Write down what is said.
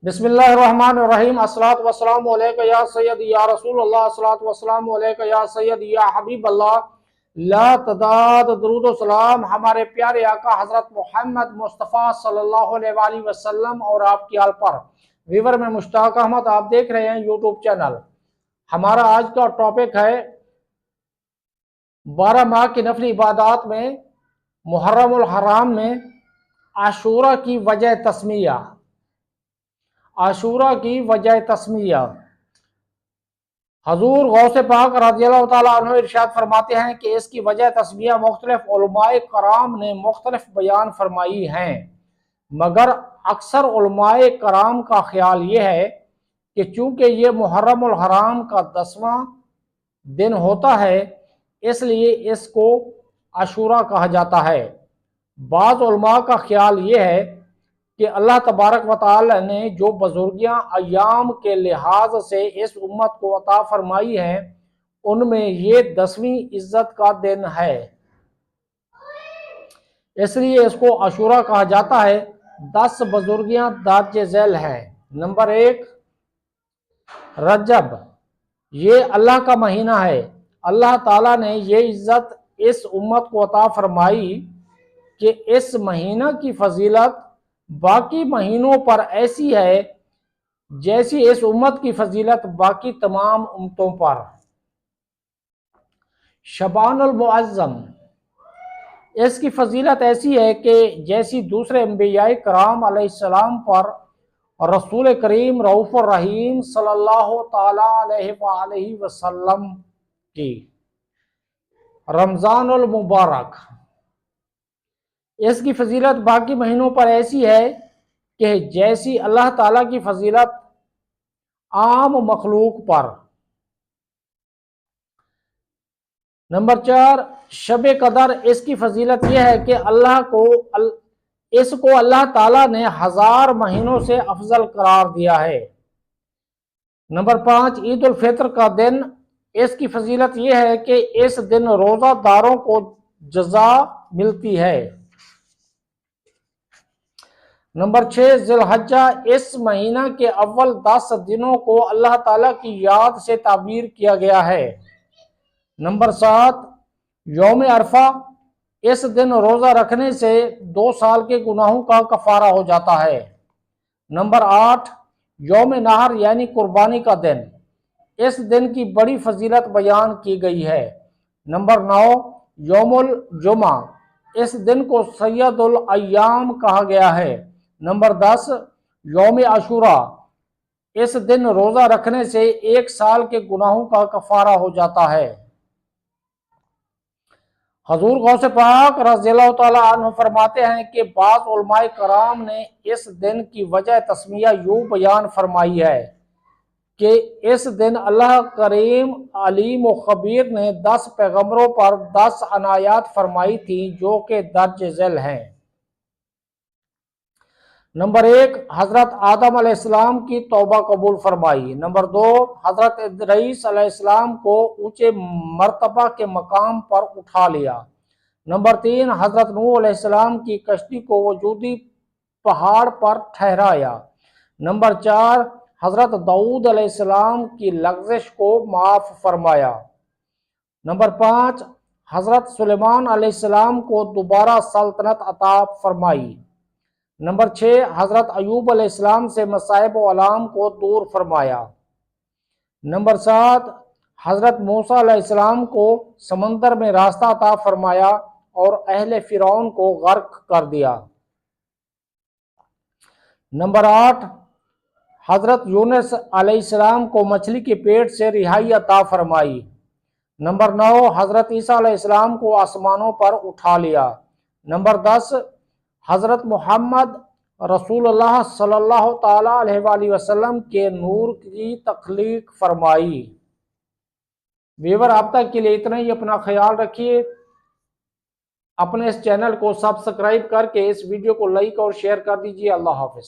بسم اللہ الرحمن الرحیم۔ الصلاۃ والسلام علیک یا سیدی یا رسول اللہ، الصلاۃ والسلام علیک یا سیدی یا حبیب اللہ، لا تعداد درود و سلام ہمارے پیارے آقا حضرت محمد مصطفیٰ صلی اللہ علیہ وآلہ وسلم اور آپ کی آل پر۔ ویور میں مشتاق احمد، آپ دیکھ رہے ہیں یوٹیوب چینل۔ ہمارا آج کا ٹاپک ہے 12 ماہ کی نفلی عبادات میں محرم الحرام میں عاشورہ کی وجہ تسمیہ۔ عاشورہ کی وجہ تسمیہ، حضور غوث پاک رضی اللہ تعالیٰ عنہ ارشاد فرماتے ہیں کہ اس کی وجہ تسمیہ مختلف علماء کرام نے مختلف بیان فرمائی ہیں، مگر اکثر علماء کرام کا خیال یہ ہے کہ چونکہ یہ محرم الحرام کا 10واں دن ہوتا ہے اس لیے اس کو عاشورہ کہا جاتا ہے۔ بعض علماء کا خیال یہ ہے کہ اللہ تبارک و تعالی نے جو بزرگیاں ایام کے لحاظ سے اس امت کو عطا فرمائی ہیں ان میں یہ 10ویں عزت کا دن ہے، اس لیے اس کو عاشورہ کہا جاتا ہے۔ 10 بزرگیاں درج ذیل ہیں۔ نمبر 1، رجب، یہ اللہ کا مہینہ ہے۔ اللہ تعالیٰ نے یہ عزت اس امت کو عطا فرمائی کہ اس مہینہ کی فضیلت باقی مہینوں پر ایسی ہے جیسی اس امت کی فضیلت باقی تمام امتوں پر۔ شعبان المعظم، اس کی فضیلت ایسی ہے کہ جیسی دوسرے انبیاء کرام علیہ السلام پر رسول کریم رؤوف الرحیم صلی اللہ تعالی علیہ وآلہ وسلم کی۔ رمضان المبارک، اس کی فضیلت باقی مہینوں پر ایسی ہے کہ جیسی اللہ تعالیٰ کی فضیلت عام مخلوق پر۔ نمبر 4، شب قدر، اس کی فضیلت یہ ہے کہ اس کو اللہ تعالیٰ نے 1000 مہینوں سے افضل قرار دیا ہے۔ نمبر 5، عید الفطر کا دن، اس کی فضیلت یہ ہے کہ اس دن روزہ داروں کو جزا ملتی ہے۔ نمبر 6، ذی الحجہ، اس مہینہ کے اول 10 دنوں کو اللہ تعالیٰ کی یاد سے تعبیر کیا گیا ہے۔ نمبر 7، یوم عرفہ، اس دن روزہ رکھنے سے 2 سال کے گناہوں کا کفارہ ہو جاتا ہے۔ نمبر 8، یوم نحر یعنی قربانی کا دن، اس دن کی بڑی فضیلت بیان کی گئی ہے۔ نمبر 9، یوم الجمعہ، اس دن کو سید الایام کہا گیا ہے۔ نمبر 10، یوم عاشورہ، اس دن روزہ رکھنے سے 1 سال کے گناہوں کا کفارہ ہو جاتا ہے۔ حضور غوث پاک رضی اللہ تعالیٰ عنہ فرماتے ہیں کہ بعض علماء کرام نے اس دن کی وجہ تسمیہ یوں بیان فرمائی ہے کہ اس دن اللہ کریم علیم و خبیر نے 10 پیغمبروں پر 10 عنایات فرمائی تھیں جو کہ درج ذیل ہیں۔ نمبر 1، حضرت آدم علیہ السلام کی توبہ قبول فرمائی۔ نمبر 2، حضرت ادریس علیہ السلام کو اونچے مرتبہ کے مقام پر اٹھا لیا۔ نمبر 3، حضرت نوح علیہ السلام کی کشتی کو وجودی پہاڑ پر ٹھہرایا۔ نمبر 4، حضرت داؤد علیہ السلام کی لغزش کو معاف فرمایا۔ نمبر 5، حضرت سلیمان علیہ السلام کو دوبارہ سلطنت عطا فرمائی۔ نمبر 6، حضرت ایوب علیہ السلام سے مصائب و آلام کو دور فرمایا۔ نمبر 7، حضرت موسیٰ علیہ السلام کو سمندر میں راستہ عطا فرمایا اور اہل فرعون کو غرق کر دیا۔ نمبر 8، حضرت یونس علیہ السلام کو مچھلی کے پیٹ سے رہائی عطا فرمائی۔ نمبر 9، حضرت عیسیٰ علیہ السلام کو آسمانوں پر اٹھا لیا۔ نمبر 10، حضرت محمد رسول اللہ صلی اللہ تعالیٰ علیہ وآلہ وسلم کے نور کی تخلیق فرمائی۔ ویور، اب تک کے لیے اتنا ہی۔ اپنا خیال رکھیے، اپنے اس چینل کو سبسکرائب کر کے اس ویڈیو کو لائک اور شیئر کر دیجیے۔ اللہ حافظ۔